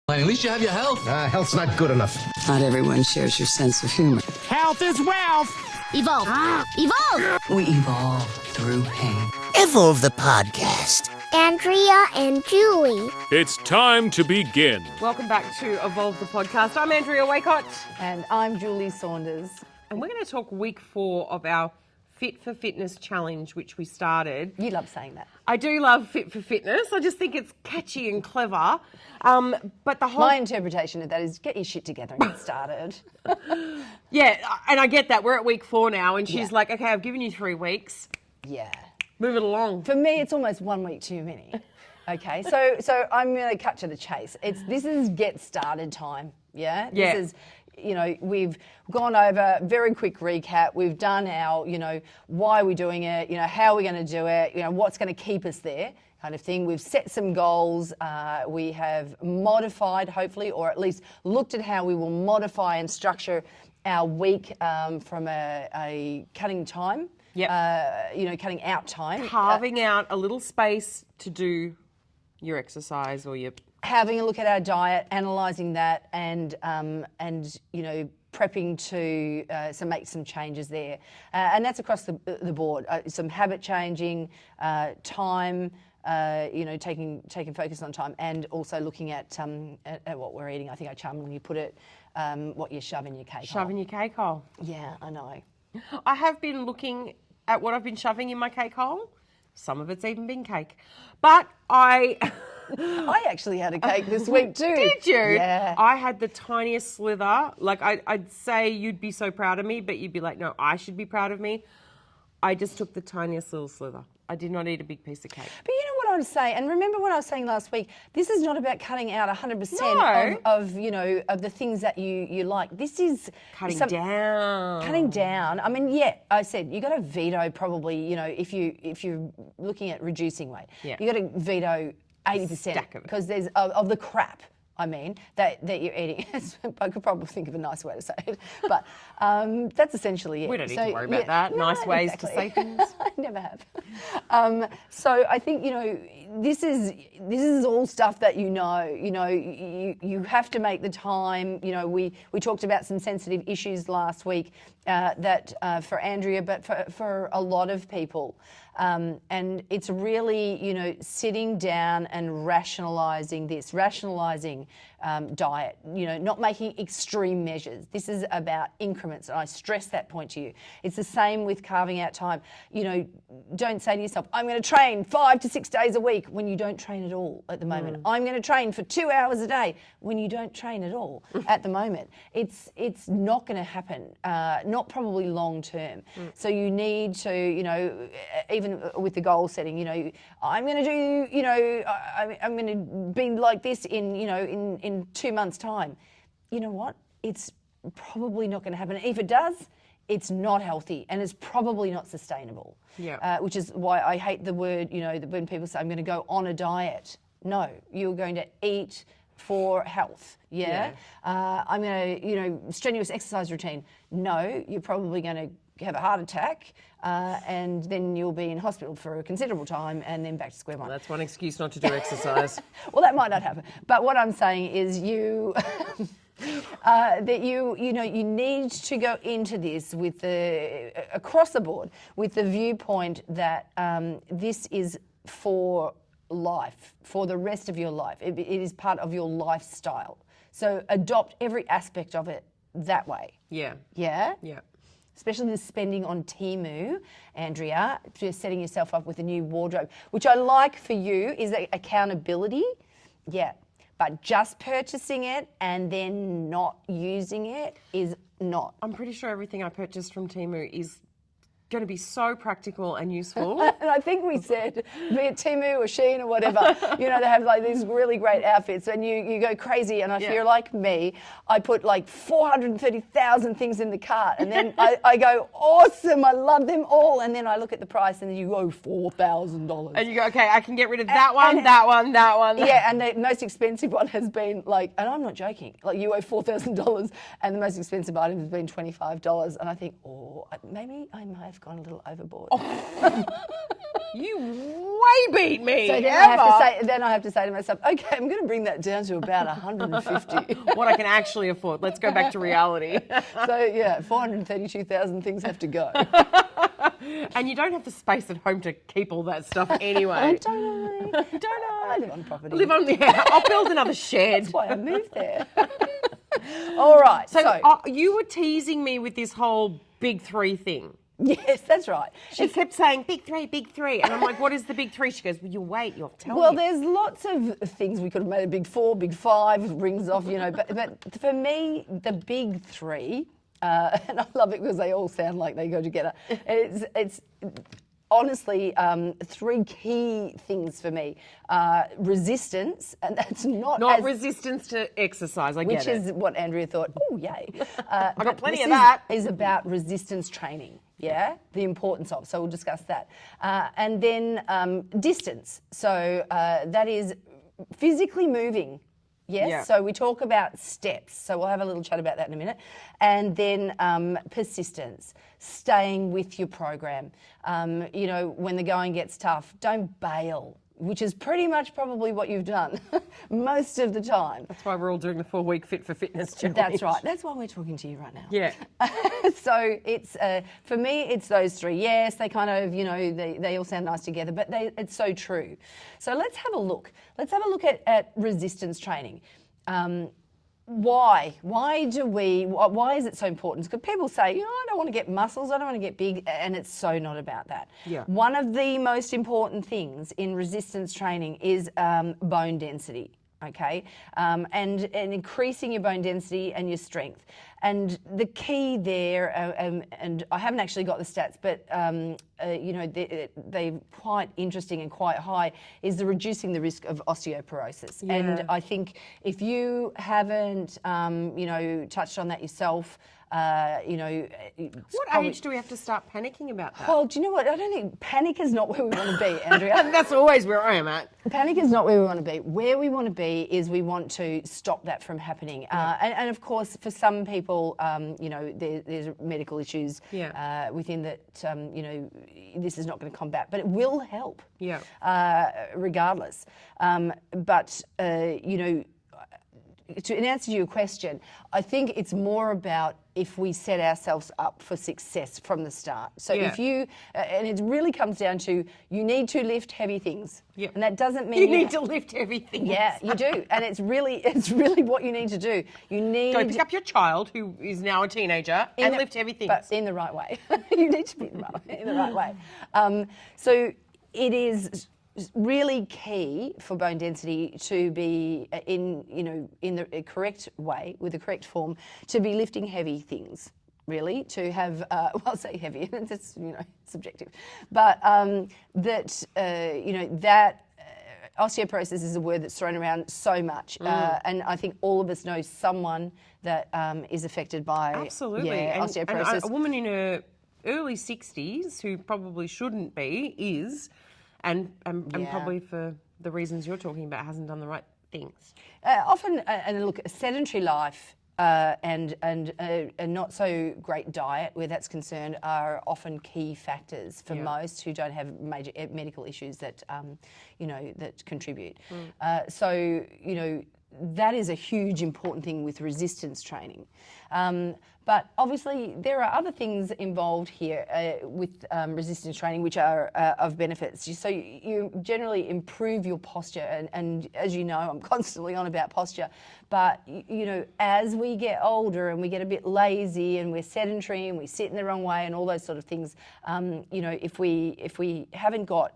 At least you have your health. Health's not good enough. Not everyone shares your sense of humor. Health is wealth. Evolv. Evolv. We evolve through pain. Evolv the podcast. Andrea and Julie. It's time to begin. Welcome back to Evolv the podcast. I'm Andrea Waycott. And I'm Julie Saunders. And we're going to talk week 4 of our Fit for Fitness challenge, which we started. You love saying that. I do love Fit for Fitness. I just think it's catchy and clever. But the whole... My interpretation of that is get your shit together and get started. Yeah, and I get that. We're at week 4 now, and she's like, okay, I've given you 3 weeks. Yeah. Move it along. For me, it's almost 1 week too many. Okay, so I'm going to cut to the chase. This is get started time. Yeah. Yeah. This is, we've gone over very quick recap. We've done our, why are we doing it? How are we going to do it? What's going to keep us there? Kind of thing. We've set some goals. We have modified, hopefully, or at least looked at how we will modify and structure our week from a cutting time. Yep. Cutting out time. Carving out a little space to do your exercise or your... Having a look at our diet, analysing that, and prepping to make some changes there. And that's across the board. Some habit changing, time, taking focus on time, and also looking at what we're eating. I think I charmingly put it, what you shove in your cake hole. Shove in your cake hole. Yeah, I know. I have been looking at what I've been shoving in my cake hole. Some of it's even been cake. But I actually had a cake this week too. Did you? Yeah. I had the tiniest slither. Like I'd say you'd be so proud of me, but you'd be like, no, I should be proud of me. I just took the tiniest little slither. I did not eat a big piece of cake. But you know what I would say, and remember what I was saying last week, this is not about cutting out 100% of the things that you like. This is cutting down. Cutting down. I mean, yeah, I said you got to veto probably, if you're looking at reducing weight. Yeah. You got to veto 80% because there's of the crap. I mean, that you're eating. I could probably think of a nice way to say it, but that's essentially it. We don't need to worry about that. Nice ways to say things. I never have. So I think, this is all stuff that you have to make the time. We talked about some sensitive issues last week that for Andrea, but for a lot of people. And it's really, sitting down and rationalising diet, not making extreme measures. This is about increments, and I stress that point to you. It's the same with carving out time. Don't say to yourself, I'm going to train 5 to 6 days a week when you don't train at all at the moment. I'm going to train for 2 hours a day when you don't train at all at the moment. It's not going to happen, not probably long term. So you need to, even with the goal setting, I'm going to do, I'm going to be like this in 2 months' time. You know what? It's probably not going to happen. If it does, it's not healthy and it's probably not sustainable. Yeah. Which is why I hate the word, when people say I'm going to go on a diet. No, you're going to eat for health. Yeah. I'm going to, strenuous exercise routine. No, you're probably going to have a heart attack and then you'll be in hospital for a considerable time and then back to square one. That's one excuse not to do exercise. Well, that might not happen. But what I'm saying is that you need to go into this with across the board with the viewpoint that this is for life, for the rest of your life. It is part of your lifestyle. So adopt every aspect of it that way. Yeah. Yeah? Yeah. Especially the spending on Temu, Andrea, just setting yourself up with a new wardrobe, which I like for you is accountability. Yeah. But just purchasing it and then not using it is not. I'm pretty sure everything I purchased from Temu is going to be so practical and useful. And I think we said, be it Temu or Shein or whatever, they have like these really great outfits and you go crazy. And if you're like me, I put like 430,000 things in the cart and then I go, awesome, I love them all. And then I look at the price and then you go $4,000. And you go, okay, I can get rid of that one, that one, that one. Yeah, and the most expensive one has been like, and I'm not joking, like you owe $4,000 and the most expensive item has been $25. And I think, maybe I might have gone a little overboard. You way beat me. So then I have to say to myself, okay, I'm going to bring that down to about 150. What I can actually afford. Let's go back to reality. So yeah, 432,000 things have to go. And you don't have the space at home to keep all that stuff anyway. Don't I? I live on property. I'll build another shed. That's why I moved there. All right. So you were teasing me with this whole big three thing. Yes, that's right. She kept saying, big three. And I'm like, what is the big three? She goes, well, you wait, you'll tell me. Well, there's lots of things we could have made a big four, big five, rings off, but for me, the big three, and I love it because they all sound like they go together. It's honestly three key things for me. Resistance, and that's not resistance to exercise, I get it. Which is what Andrea thought, oh, yay. I got plenty of that. Is about resistance training, yeah? The importance of, so we'll discuss that. And then distance, so that is physically moving. Yes, yeah. So we talk about steps. So we'll have a little chat about that in a minute. And then persistence, staying with your program. When the going gets tough, don't bail, which is pretty much probably what you've done most of the time. That's why we're all doing the 4-week Fit for Fitness challenge. That's right. That's why we're talking to you right now. Yeah. So it's, for me, it's those three. Yes, they kind of, they all sound nice together, but it's so true. So let's have a look. Let's have a look at resistance training. Why? Why is it so important? Because people say, I don't want to get muscles, I don't want to get big, and it's so not about that. Yeah. One of the most important things in resistance training is bone density. Okay, and increasing your bone density and your strength. And the key there, and I haven't actually got the stats, but they're quite interesting and quite high, is the reducing the risk of osteoporosis. Yeah. And I think if you haven't, touched on that yourself, What age do we have to start panicking about that? Well, do you know what? I don't think panic is not where we want to be, Andrea. That's always where I am at. Panic is not where we want to be. Where we want to be is we want to stop that from happening. And of course, for some people, there's medical issues within that, this is not going to combat, but it will help. Yeah. Regardless. In answer to your question, I think it's more about if we set ourselves up for success from the start. So if you, and it really comes down to, you need to lift heavy things. Yep. And that doesn't mean you need to lift heavy things. Yeah, you do. And it's really what you need to do. You need go pick up your child who is now a teenager and lift heavy things. But in the right way. You need to be in the right way. So it is really key for bone density to be in the correct way, with the correct form, to be lifting heavy things. Really, to have, I'll say heavy, it's subjective, but that osteoporosis is a word that's thrown around so much, and I think all of us know someone that is affected by osteoporosis. And a woman in her early 60s who probably shouldn't be is. And probably for the reasons you're talking about, hasn't done the right things. Often, and look, a sedentary life and a not so great diet, where that's concerned, are often key factors for most who don't have major medical issues that that contribute. So that is a huge important thing with resistance training. But obviously there are other things involved here with resistance training which are of benefits. So you generally improve your posture, and as you know, I'm constantly on about posture, but as we get older and we get a bit lazy and we're sedentary and we sit in the wrong way and all those sort of things, if we haven't got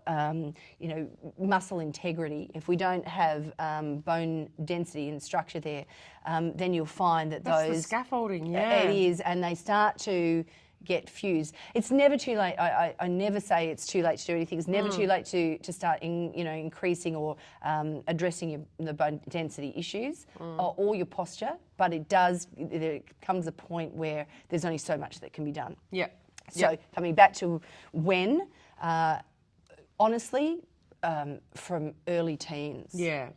muscle integrity, if we don't have bone density and structure there, then you'll find that That's those the scaffolding, it is, and they start to get fused. It's never too late. I never say it's too late to do anything. It's never too late to start increasing or addressing the bone density issues or your posture. But there comes a point where there's only so much that can be done. Yeah. So coming back to when, honestly, from early teens. Yeah.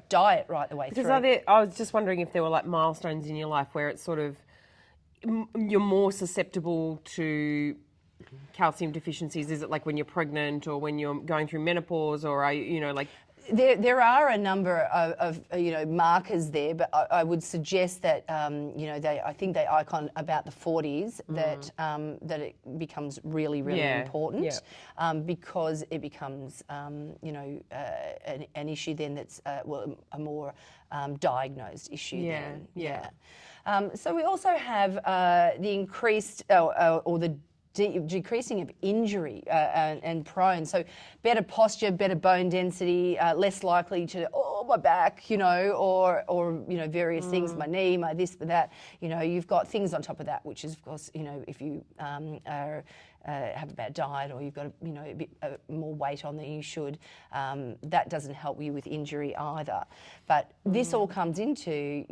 Diet right the way through. Because I was just wondering if there were like milestones in your life where it's sort of you're more susceptible to calcium deficiencies? Is it like when you're pregnant or when you're going through menopause, or are you like? There are a number of markers there, but I would suggest that I think they icon about the 40s that it becomes really important because it becomes an issue then that's a more diagnosed issue then. So we also have the increased or the decreasing of injury and prone. So better posture, better bone density, less likely to, my back, or various things, my knee, my this, my that. You've got things on top of that, which is, of course, if you have a bad diet or you've got a bit more weight on than you should, that doesn't help you with injury either. But this all comes into,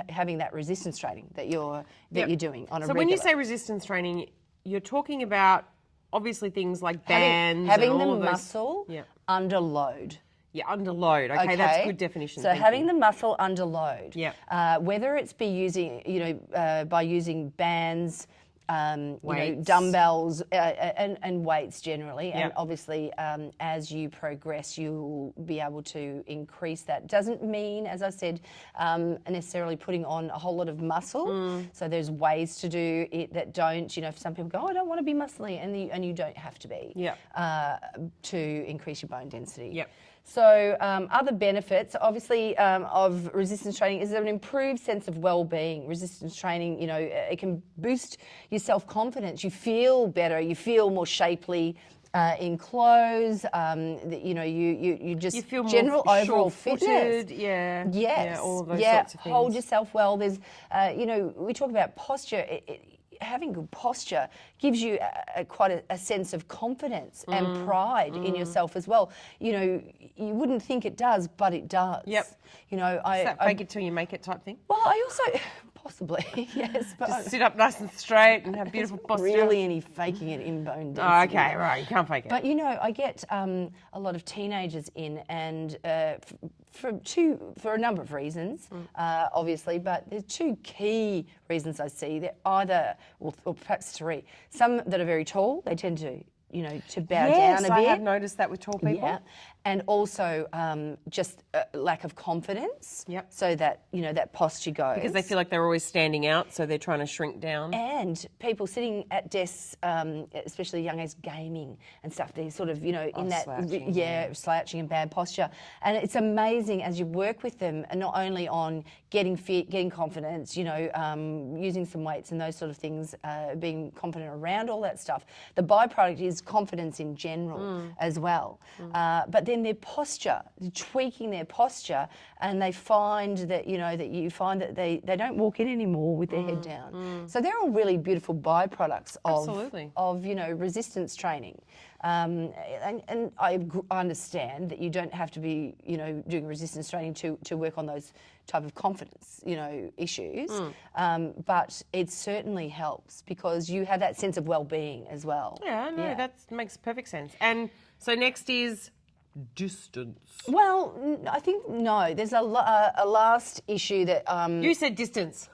having that resistance training that you're doing on a regular. So when you say resistance training, you're talking about obviously things like bands, having and the all of those. muscle under load. Yeah, under load. Okay, that's good definition. So having the muscle under load. Yeah. Whether it's by using bands, Weights. dumbbells and weights generally, and Yep. obviously as you progress, you'll be able to increase that. Doesn't mean, as I said, necessarily putting on a whole lot of muscle. So there's ways to do it that don't. Some people go, I don't want to be muscly, and you don't have to be. Yep. To increase your bone density. Yep. So other benefits, obviously, of resistance training is an improved sense of well-being. Resistance training, it can boost your self-confidence. You feel better. You feel more shapely in clothes. You just You feel general more overall short-footed, fitness. Yes. Yeah, all of those sorts of things. Hold yourself well. There's, we talk about posture. Having good posture gives you quite a sense of confidence and pride in yourself as well. You wouldn't think it does, but it does. Yep. Is that fake it till you make it type thing? Well, I also possibly yes, but Just sit up nice and straight and have beautiful posture. really any faking it in bone density. Oh, okay, right. You can't fake it. But I get a lot of teenagers in, and for a number of reasons, obviously. But there's two key reasons I see. They're either, or perhaps three. Some that are very tall, they tend to bow down a bit. I have noticed that with tall people. Yeah, and also just lack of confidence. Yep. So that that posture goes Because they feel like they're always standing out, so they're trying to shrink down. And people sitting at desks, especially young age gaming and stuff, they're sort of, in that, slouching, slouching and bad posture. And it's amazing as you work with them, and not only on getting fit, getting confidence, using some weights and those sort of things, being confident around all that stuff. The byproduct is confidence in general as well. But then their posture, tweaking their posture, and they find that, that they don't walk in anymore with their head down. So they're all really beautiful byproducts of resistance training. And I understand that you don't have to be, doing resistance training to work on those type of confidence, issues. But it certainly helps because you have that sense of well-being as well. Yeah, no, that makes perfect sense. And so next is distance. Well, I think no. There's a last issue that You said distance.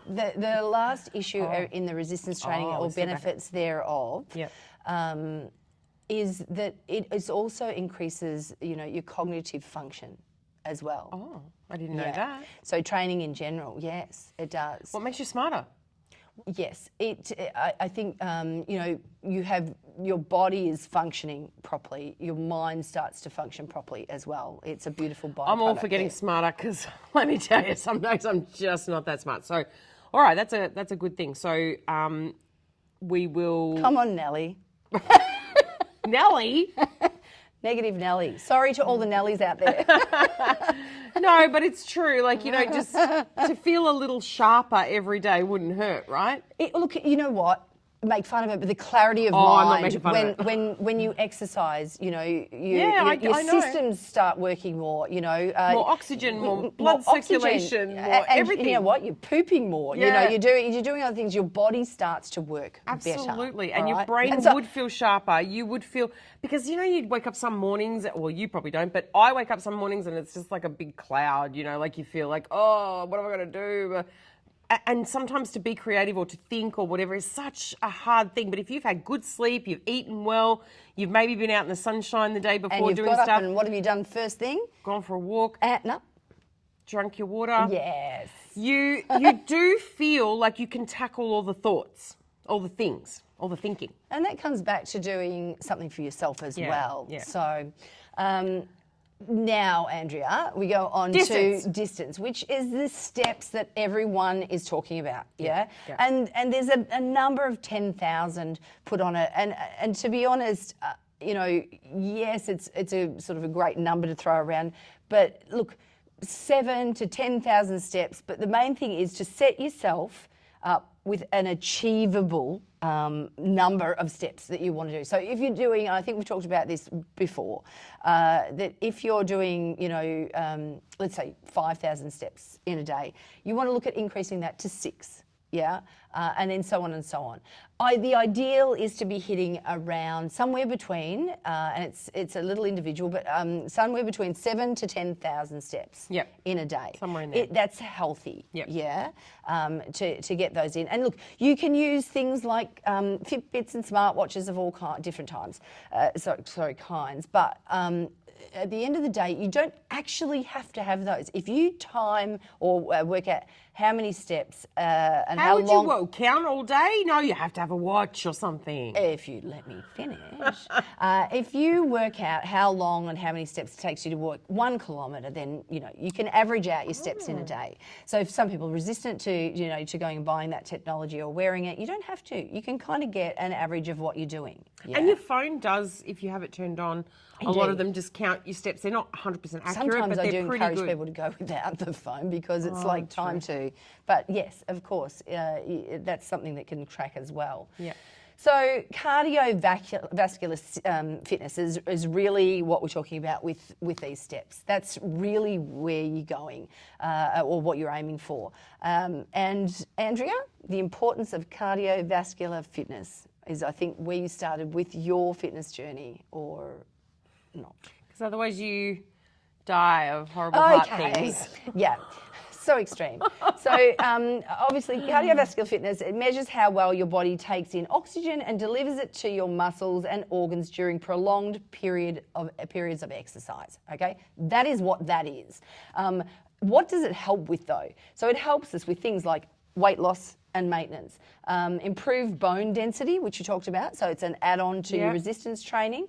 the last issue in the resistance training or benefits thereof. Yep. Is that it also increases, your cognitive function as well. Oh, I didn't know that. So training in general, yes, it does. What makes you smarter? Yes, I think you have your body is functioning properly. Your mind starts to function properly as well. It's a beautiful byproduct. I'm all for getting smarter because let me tell you, some days I'm just not that smart. So, all right, that's a good thing. So, we will. Come on, Nelly. Nelly. Negative Nelly. Sorry to all the Nellies out there. No, but it's true. Like, just to feel a little sharper every day wouldn't hurt, right? Look, you know what? Make fun of it, but the clarity of I'm not mind making fun of it. when you exercise, your I know. systems start working more. More oxygen, more blood oxygen, circulation, more and everything. You know what? You're pooping more. Yeah. You're doing other things. Your body starts to work better. Absolutely, and all your right? brain And so- would feel sharper. You would feel because you'd wake up some mornings. Well, you probably don't, but I wake up some mornings and it's just like a big cloud. Like you feel like, oh, what am I going to do? and sometimes to be creative or to think or whatever is such a hard thing. But if you've had good sleep, you've eaten well, you've maybe been out in the sunshine the day before And you've doing got stuff, up and what have you done first thing? gone for a walk, No. drunk your water. Yes. You do feel like you can tackle all the thoughts, all the things, all the thinking. And that comes back to doing something for yourself as well. Yeah. So now, Andrea, we go on Distance. to distance, which is the steps that everyone is talking about. Yeah. Yeah. And there's a number of 10,000 put on it. And to be honest, yes, it's a sort of a great number to throw around. But look, 7 to 10,000 steps. But the main thing is to set yourself up with an achievable number of steps that you want to do. So if you're doing, and I think we've talked about this before, that if you're doing, let's say 5,000 steps in a day, you want to look at increasing that to 6. Yeah, and then so on and so on. The ideal is to be hitting around somewhere between, and it's a little individual, but somewhere between 7 to 10,000 steps in a day. Somewhere in there. That's healthy. Yep. Yeah, to get those in. And look, you can use things like Fitbits and smartwatches of all different kinds, but at the end of the day, you don't actually have to have those. If you time or work out how many steps and how would long... you count all day? No, you have to have a watch or something. If you let me finish. If you work out how long and how many steps it takes you to walk 1 kilometre, then, you can average out your steps in a day. So if some people are resistant to, to going and buying that technology or wearing it, you don't have to. You can kind of get an average of what you're doing. Yeah. And your phone does, if you have it turned on, a lot of them just count your steps. They're not 100% accurate, Sometimes but I they're do pretty encourage good. people to go without the phone because it's like time to. But yes, of course, that's something that can track as well. Yeah. So cardiovascular fitness is really what we're talking about with these steps. That's really where you're going or what you're aiming for. And Andrea, the importance of cardiovascular fitness is, I think, where you started with your fitness journey, or not. Because otherwise you die of horrible heart things. Yeah. So extreme. So obviously cardiovascular fitness, it measures how well your body takes in oxygen and delivers it to your muscles and organs during prolonged periods of exercise. Okay, that is what that is. What does it help with though? So it helps us with things like weight loss and maintenance, improved bone density, which you talked about. So it's an add-on to your resistance training,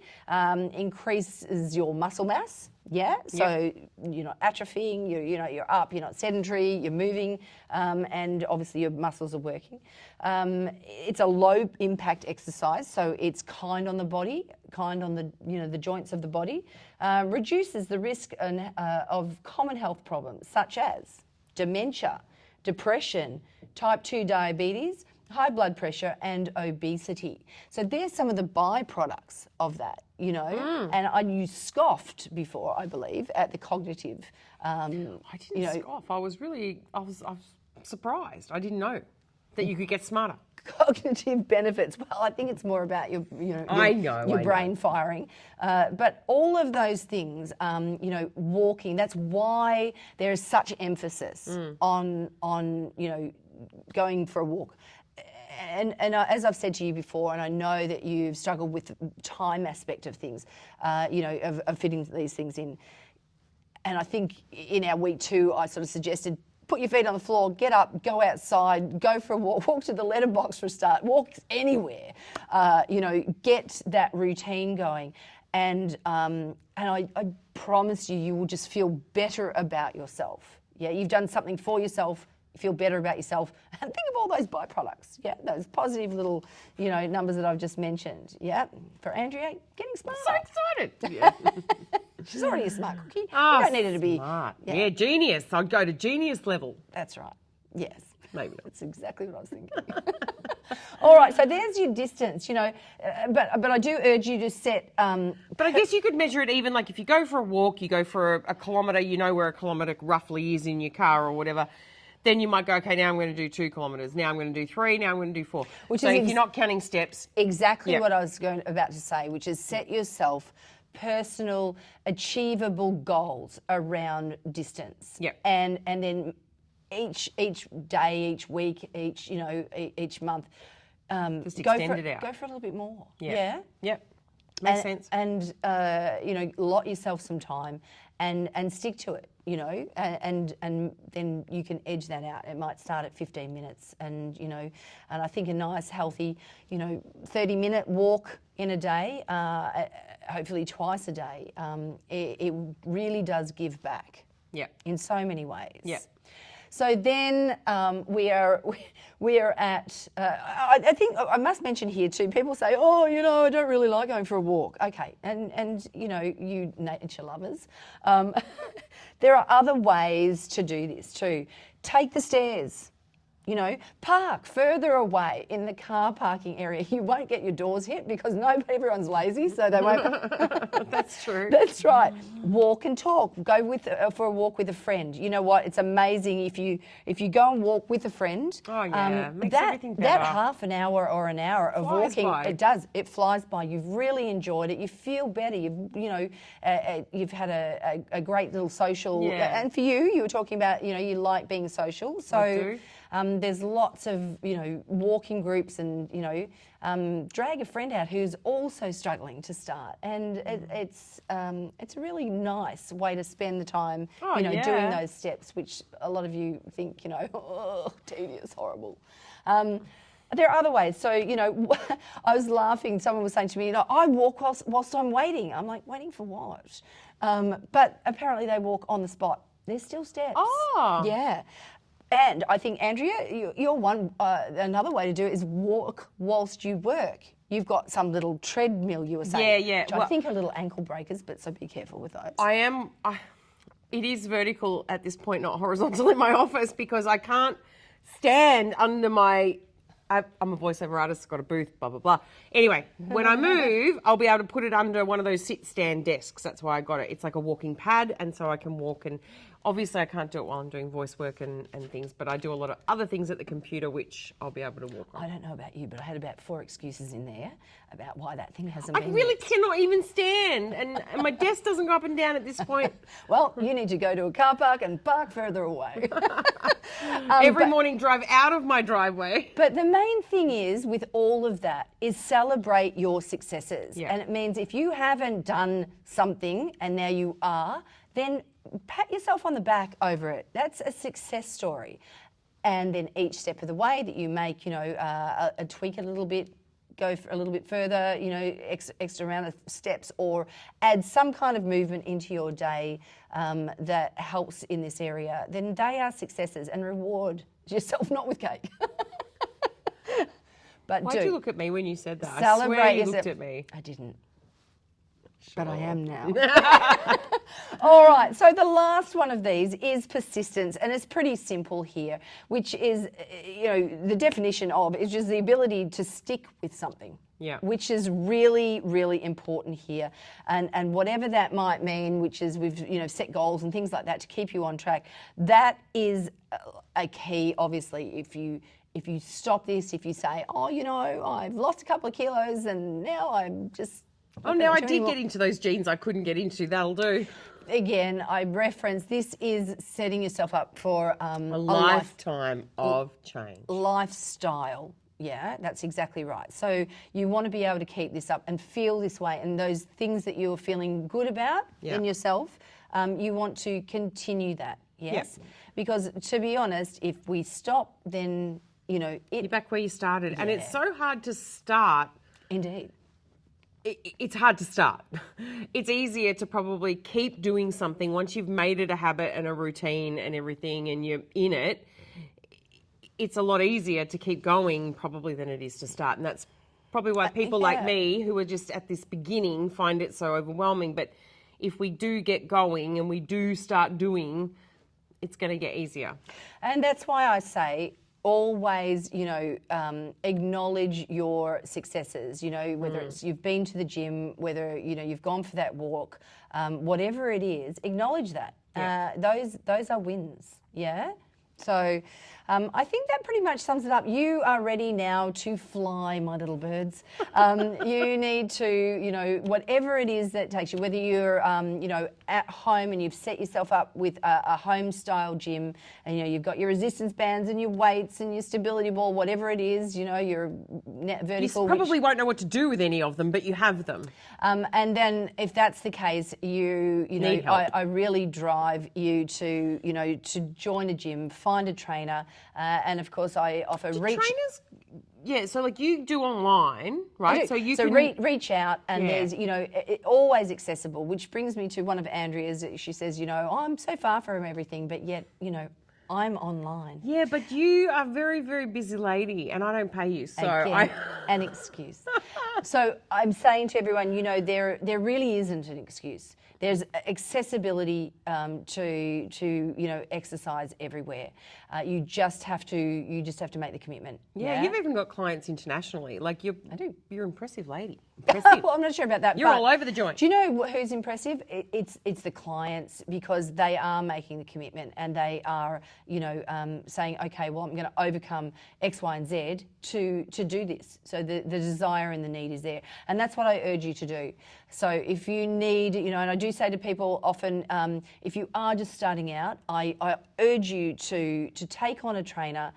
increases your muscle mass. Yeah, so you're not atrophying, you're up, you're not sedentary, you're moving, and obviously your muscles are working. It's a low impact exercise, so it's kind on the body, kind on the the joints of the body. Reduces the risk of common health problems such as dementia, depression, type 2 diabetes, high blood pressure and obesity. So there's some of the byproducts of that, and you scoffed before, I believe, at the cognitive. I didn't scoff. I was surprised. I didn't know that you could get smarter. Cognitive benefits. Well, I think it's more about your brain firing. But all of those things, walking. That's why there is such emphasis on going for a walk. And as I've said to you before, and I know that you've struggled with the time aspect of things, of fitting these things in. And I think in our week 2, I sort of suggested, put your feet on the floor, get up, go outside, go for a walk to the letterbox for a start, walk anywhere, get that routine going. And I promise you will just feel better about yourself. Yeah, you've done something for yourself. You feel better about yourself, and think of all those byproducts. Yeah, those positive little, numbers that I've just mentioned. Yeah, for Andrea, getting smarter. So excited. Yeah. She's already a smart cookie. Oh, you don't need her to be smart. Yeah, genius. I'd go to genius level. That's right. Yes. Maybe not. That's exactly what I was thinking. All right, so there's your distance, but I do urge you to set. But I guess you could measure it even like if you go for a walk, you go for a kilometre, you know where a kilometre roughly is in your car or whatever. Then you might go, okay, now I'm going to do 2 kilometres. Now I'm going to do 3. Now I'm going to do 4. Which so is if you're not counting steps. Exactly what I was about to say, which is set yourself personal, achievable goals around distance. Yep. And then each day, each week, each month, Just go extend for it out. Go for a little bit more. Yeah. Yep. Makes sense. And allot yourself some time and stick to it, and then you can edge that out. It might start at 15 minutes and I think a nice healthy, 30-minute walk in a day, hopefully twice a day, it really does give back. Yeah. In so many ways. Yeah. So then we are at. I think I must mention here too. People say, "Oh, I don't really like going for a walk." Okay, and you nature lovers, there are other ways to do this too. Take the stairs. Park further away in the car parking area. You won't get your doors hit because everyone's lazy, so they won't. That's true. That's right. Walk and talk. Go for a walk with a friend. You know what? It's amazing if you go and walk with a friend. Oh yeah, makes everything better. That half an hour or an hour of Flies walking, by. it does. It flies by. You've really enjoyed it. You feel better. You've had a great little social. Yeah. And for you were talking about you like being social. So. I do. There's lots of walking groups and drag a friend out who's also struggling to start, and it's a really nice way to spend the time doing those steps, which a lot of you think tedious, horrible. There are other ways. So I was laughing. Someone was saying to me, I walk whilst I'm waiting. I'm like, waiting for what? But apparently they walk on the spot. There's still steps. Oh. Yeah. And I think, Andrea, you're another way to do it is walk whilst you work. You've got some little treadmill, you were saying. Yeah. Which I think are little ankle breakers, but so be careful with those. It is vertical at this point, not horizontal in my office because I can't stand under my. I'm a voiceover artist, got a booth, blah, blah, blah. Anyway, when I move, I'll be able to put it under one of those sit-stand desks. That's why I got it. It's like a walking pad, and so I can walk. And obviously I can't do it while I'm doing voice work and things, but I do a lot of other things at the computer, which I'll be able to walk on. I don't know about you, but I had about 4 excuses in there about why that thing hasn't I been really used. cannot even stand, and my desk doesn't go up and down at this point. Well, you need to go to a car park and park further away. Every morning drive out of my driveway. But the main thing is, with all of that, is celebrate your successes. Yeah. And it means if you haven't done something and now you are, then pat yourself on the back over it. That's a success story. And then each step of the way that you make, tweak it a little bit, go a little bit further, extra amount of steps, or add some kind of movement into your day that helps in this area, then they are successes, and reward yourself, not with cake. But Why'd you look at me when you said that? Celebrate I swear you yourself. looked at me. I didn't. But I am now. All right, so the last one of these is persistence, and it's pretty simple here, which is, the definition of is just the ability to stick with something. Yeah. Which is really, really important here. And whatever that might mean, which is we've, set goals and things like that to keep you on track, that is a key, obviously, if you stop this, if you say, I've lost a couple of kilos and now I'm just... Oh, now I did get into those jeans I couldn't get into. That'll do. Again, I reference this is setting yourself up for A lifetime of change. Lifestyle. Yeah, that's exactly right. So you want to be able to keep this up and feel this way, and those things that you're feeling good about in yourself, you want to continue that. Yes, because to be honest, if we stop, then you're back where you started, and it's so hard to start. Indeed. It's hard to start. It's easier to probably keep doing something once you've made it a habit and a routine and everything and you're in it. It's a lot easier to keep going probably than it is to start. And that's probably why people like me who are just at this beginning find it so overwhelming. But if we do get going and we do start doing, it's going to get easier. And that's why I say always, acknowledge your successes, whether it's you've been to the gym, whether, you've gone for that walk, whatever it is, acknowledge that. Yeah. Those are wins, yeah? So I think that pretty much sums it up. You are ready now to fly, my little birds. You need to, whatever it is that takes you, whether you're, at home and you've set yourself up with a home-style gym and, you've got your resistance bands and your weights and your stability ball, whatever it is, your vertical. You probably won't know what to do with any of them, but you have them. And then if that's the case, Need help. I really drive you to, to join a gym, find a trainer, and of course I offer Trainers, yeah. So like you do online, right? So you can reach out, and there's always accessible. Which brings me to one of Andrea's. She says, I'm so far from everything, but yet I'm online. Yeah, but you are a very, very busy lady, and I don't pay you, so An excuse. So I'm saying to everyone, there really isn't an excuse. There's accessibility to exercise everywhere. You just have to make the commitment. Yeah, you've even got clients internationally. Like I do. You're an impressive lady. Impressive. Well, I'm not sure about that. You're but all over the joint. Do you know who's impressive? It's the clients, because they are making the commitment and they are, saying, okay, well, I'm going to overcome X, Y, and Z to do this. So the desire and the need is there, and that's what I urge you to do. So if you need, and I do say to people often, if you are just starting out, I urge you to take on a trainer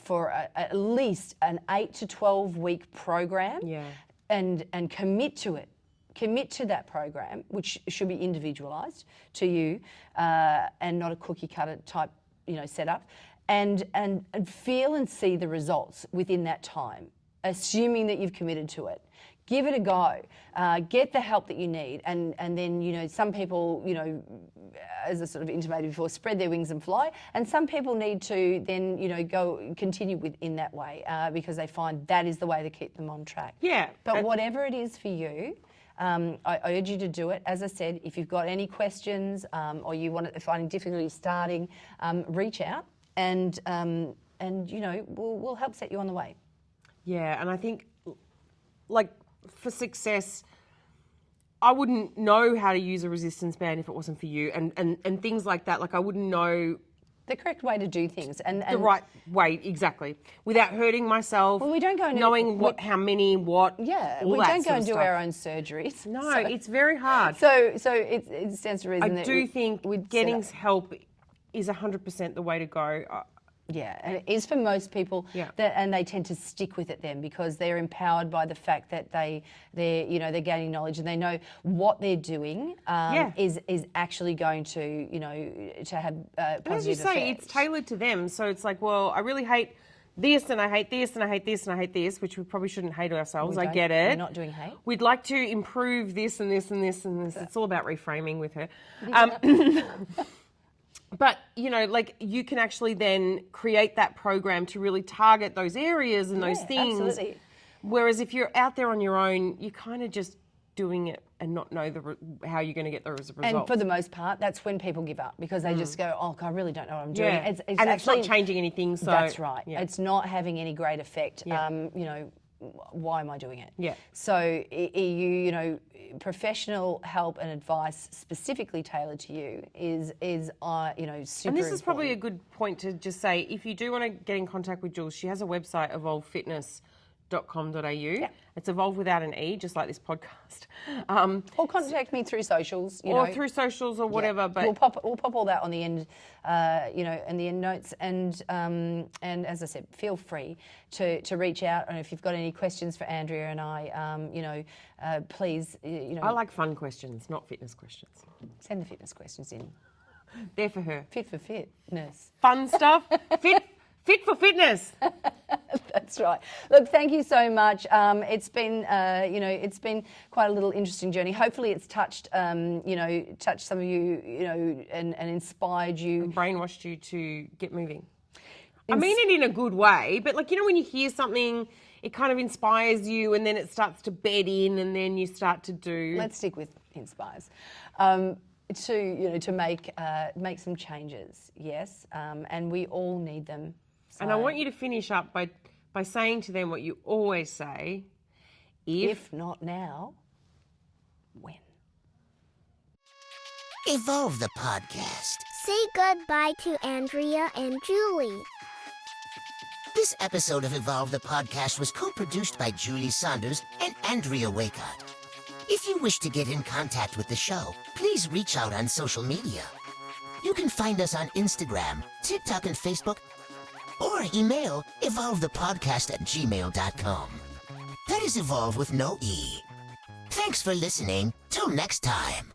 for at least an 8 to 12 week program. Yeah. And commit to it. Commit to that program, which should be individualised to you, and not a cookie cutter type, setup, and feel and see the results within that time, assuming that you've committed to it. Give it a go. Get the help that you need, and then some people as I sort of intimated before, spread their wings and fly, and some people need to then go continue within that way because they find that is the way to keep them on track. Yeah. But whatever it is for you, I urge you to do it. As I said, if you've got any questions or you finding difficulty starting, reach out and we'll help set you on the way. Yeah, and I think like for success, I wouldn't know how to use a resistance band if it wasn't for you, and things like that. Like I wouldn't know the correct way to do things and the right way, exactly, without hurting myself. Well, we don't go and knowing how many, what. Yeah, all we that don't go sort and of do stuff. our own surgeries. No, it's very hard. So it stands to reason. I do think getting help is 100% the way to go. Yeah, and it is for most people. Yeah. And they tend to stick with it then because they're empowered by the fact that they're gaining knowledge and they know what they're doing is actually going to to have positive and as you say, effect. it's tailored to them. So it's like, well, I really hate this and I hate this and I hate this and I hate this, which we probably shouldn't hate ourselves. I get it. We're not doing hate. We'd like to improve this and this and this and this. It's all about reframing with her. But, like you can actually then create that program to really target those areas and those things. Absolutely. Whereas if you're out there on your own, you're kind of just doing it and not know how you're going to get those results. And for the most part, that's when people give up because they just go, oh, I really don't know what I'm doing. Yeah. It's and actually, it's not changing anything. So that's right. Yeah. It's not having any great effect. Yeah. Why am I doing it? Yeah. So professional help and advice specifically tailored to you is super And this is probably a important. good point to just say, if you do want to get in contact with Jules, she has a website, evolvfitness.com.au. Yeah. It's Evolv without an E, just like this podcast. Or contact me through socials, through socials or whatever. Yeah. But we'll pop all that on the end, in the end notes. And as I said, feel free to reach out. And if you've got any questions for Andrea and I, please, I like fun questions, not fitness questions. send the fitness questions in. They're for her. Fit for fitness. Fun stuff. Fit for fitness. That's right. Look, thank you so much. It's been, it's been quite a little interesting journey. Hopefully, it's touched some of you, and inspired you, And brainwashed you to get moving. I mean it in a good way, but when you hear something, it kind of inspires you, and then it starts to bed in, and then you start to do. Let's stick with inspires. To make some changes, yes, and we all need them. So And I want you to finish up by saying to them what you always say, if not now, when? Evolve the podcast. Say goodbye to Andrea and Julie. This episode of Evolv the podcast was co-produced by Julie Saunders and Andrea Waycott. If you wish to get in contact with the show, please reach out on social media. You can find us on Instagram, TikTok, and Facebook, or email evolvethepodcast@gmail.com. That is Evolv with no E. Thanks for listening. Till next time.